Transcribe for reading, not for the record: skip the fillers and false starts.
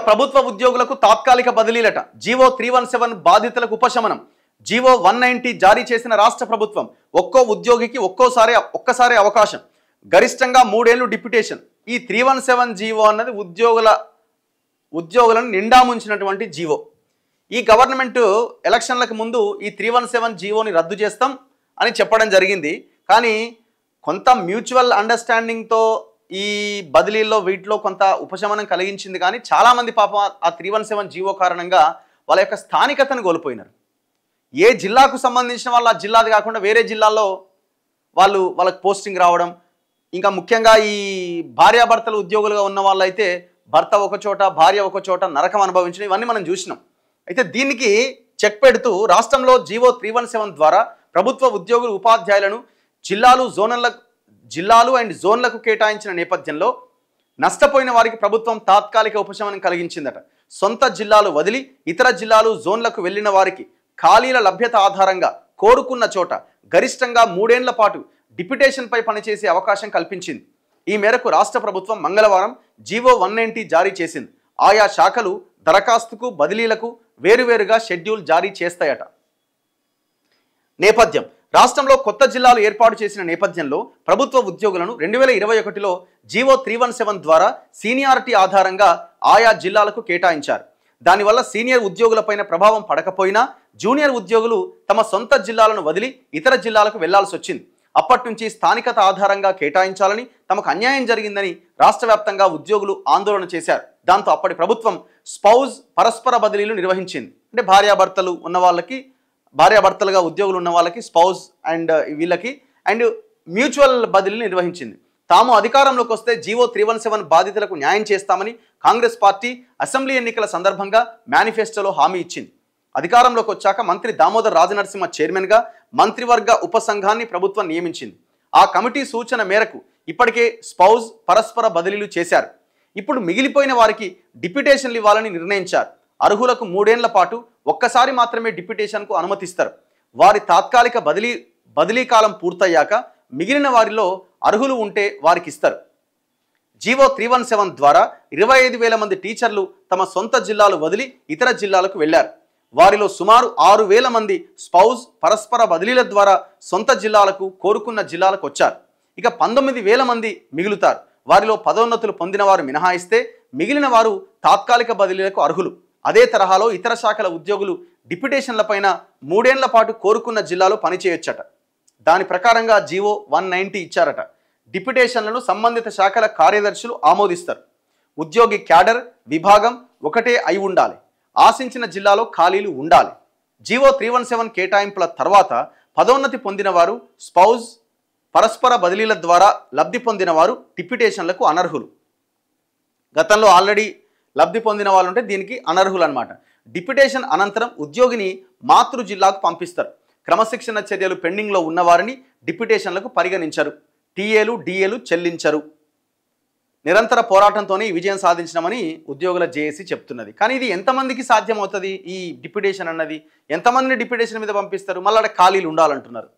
ప్రభుత్వ ఉద్యోగులకు తాత్కాలిక బదిలీలట. జీవో 317 బాధితులకు ఉపశమనం. జీవో 190 జారీ చేసిన రాష్ట్ర ప్రభుత్వం. ఒక్కో ఉద్యోగికి ఒక్కసారి అవకాశం. గరిష్టంగా 3 ఏళ్లు డిప్యుటేషన్. ఈ 317 జీవో అన్నది ఉద్యోగులను నిండా ముంచినటువంటి జీవో. ఈ గవర్నమెంట్ ఎలక్షన్లకు ముందు ఈ 317 జీవోని రద్దు చేస్తాం అని చెప్పడం జరిగింది. కానీ కొంత మ్యూచువల్ అండర్స్టాండింగ్తో ఈ బదిలీల్లో వీటిలో కొంత ఉపశమనం కలిగించింది. కానీ చాలామంది పాపం ఆ 317 జీవో కారణంగా వాళ్ళ యొక్క స్థానికతను కోల్పోయినారు. ఏ జిల్లాకు సంబంధించిన వాళ్ళు ఆ జిల్లాది కాకుండా వేరే జిల్లాల్లో వాళ్ళకి పోస్టింగ్ రావడం, ఇంకా ముఖ్యంగా ఈ భార్యాభర్తలు ఉద్యోగులుగా ఉన్న వాళ్ళైతే భర్త ఒక చోట భార్య ఒక చోట నరకం అనుభవించడం ఇవన్నీ మనం చూసినాం. అయితే దీనికి చెక్ పెడుతూ రాష్ట్రంలో జీవో 317 ద్వారా ప్రభుత్వ ఉద్యోగులు ఉపాధ్యాయులను జిల్లాలు అండ్ జోన్లకు కేటాయించిన నేపథ్యంలో నష్టపోయిన వారికి ప్రభుత్వం తాత్కాలిక ఉపశమనం కలిగించిందట. సొంత జిల్లాలు వదిలి ఇతర జిల్లాలు జోన్లకు వెళ్లిన వారికి ఖాళీల లభ్యత ఆధారంగా కోరుకున్న చోట గరిష్టంగా 3 ఏళ్ల పాటు డిప్యుటేషన్పై పనిచేసే అవకాశం కల్పించింది. ఈ మేరకు రాష్ట్ర ప్రభుత్వం మంగళవారం జీవో 190 జారీ చేసింది. ఆయా శాఖలు దరఖాస్తుకు బదిలీలకు వేరువేరుగా షెడ్యూల్ జారీ చేస్తాయట. నేపథ్యం: రాష్ట్రంలో కొత్త జిల్లాలు ఏర్పాటు చేసిన నేపథ్యంలో ప్రభుత్వ ఉద్యోగులను 2021లో జీవో 317 ద్వారా సీనియారిటీ ఆధారంగా ఆయా జిల్లాలకు కేటాయించారు. దానివల్ల సీనియర్ ఉద్యోగులపైన ప్రభావం పడకపోయినా జూనియర్ ఉద్యోగులు తమ సొంత జిల్లాలను వదిలి ఇతర జిల్లాలకు వెళ్లాల్సి వచ్చింది. అప్పటి నుంచి స్థానికత ఆధారంగా కేటాయించాలని, తమకు అన్యాయం జరిగిందని రాష్ట్ర వ్యాప్తంగా ఉద్యోగులు ఆందోళన చేశారు. దాంతో అప్పటి ప్రభుత్వం స్పౌజ్ పరస్పర బదిలీలు నిర్వహించింది. అంటే భార్యాభర్తలుగా ఉద్యోగులు ఉన్న వాళ్ళకి స్పౌజ్ అండ్ వీళ్ళకి అండ్ మ్యూచువల్ బదిలీలు నిర్వహించింది. తాము అధికారంలోకి వస్తే జీవో 317 బాధితులకు న్యాయం చేస్తామని కాంగ్రెస్ పార్టీ అసెంబ్లీ ఎన్నికల సందర్భంగా మేనిఫెస్టోలో హామీ ఇచ్చింది. అధికారంలోకి వచ్చాక మంత్రి దామోదర్ రాజనరసింహ చైర్మన్గా మంత్రివర్గ ఉపసంఘాన్ని ప్రభుత్వం నియమించింది. ఆ కమిటీ సూచన మేరకు ఇప్పటికే స్పౌజ్ పరస్పర బదిలీలు చేశారు. ఇప్పుడు మిగిలిపోయిన వారికి డిప్యుటేషన్లు ఇవ్వాలని నిర్ణయించారు. అర్హులకు 3 ఏళ్ల పాటు ఒక్కసారి మాత్రమే డిప్యుటేషన్కు అనుమతిస్తారు. వారి తాత్కాలిక బదిలీ కాలం పూర్తయ్యాక మిగిలిన వారిలో అర్హులు ఉంటే వారికి ఇస్తారు. జీవో 317 ద్వారా 25,000 మంది టీచర్లు తమ సొంత జిల్లాలు వదిలి ఇతర జిల్లాలకు వెళ్లారు. వారిలో సుమారు 6,000 మంది స్పౌజ్ పరస్పర బదిలీల ద్వారా సొంత జిల్లాలకు కోరుకున్న జిల్లాలకు వచ్చారు. ఇక 19,000 మంది మిగులుతారు. వారిలో పదోన్నతులు పొందిన వారు మినహాయిస్తే మిగిలిన వారు తాత్కాలిక బదిలీలకు అర్హులు. అదే తరహాలో ఇతర శాఖల ఉద్యోగులు డిప్యుటేషన్లపైన 3 ఏళ్ల పాటు కోరుకున్న జిల్లాలో పనిచేయొచ్చట. దాని ప్రకారంగా జీవో 190 ఇచ్చారట. డిప్యుటేషన్లను సంబంధిత శాఖల కార్యదర్శులు ఆమోదిస్తారు. ఉద్యోగి క్యాడర్ విభాగం ఒకటే అయి ఉండాలి. ఆశించిన జిల్లాలో ఖాళీలు ఉండాలి. జీవో 317 కేటాయింపుల తర్వాత పదోన్నతి పొందిన వారు స్పౌజ్ పరస్పర బదిలీల ద్వారా లబ్ధి పొందిన వారు డిప్యుటేషన్లకు అనర్హులు. గతంలో ఆల్రెడీ లబ్ధి పొందిన వాళ్ళు ఉంటే దీనికి అనర్హులు అనమాట. డిప్యుటేషన్ అనంతరం ఉద్యోగిని మాతృ జిల్లాకు పంపిస్తారు. క్రమశిక్షణ చర్యలు పెండింగ్లో ఉన్నవారిని డిప్యుటేషన్లకు పరిగణించరు. టీఏలు డిఏలు చెల్లించరు. నిరంతర పోరాటంతోనే ఈ విజయం సాధించినామని ఉద్యోగుల జేఏసీ చెప్తున్నది. కానీ ఇది ఎంతమందికి సాధ్యమవుతుంది? ఈ డిప్యుటేషన్ అన్నది ఎంతమందిని డిప్యుటేషన్ మీద పంపిస్తారు? మళ్ళీ ఖాళీలు ఉండాలంటున్నారు.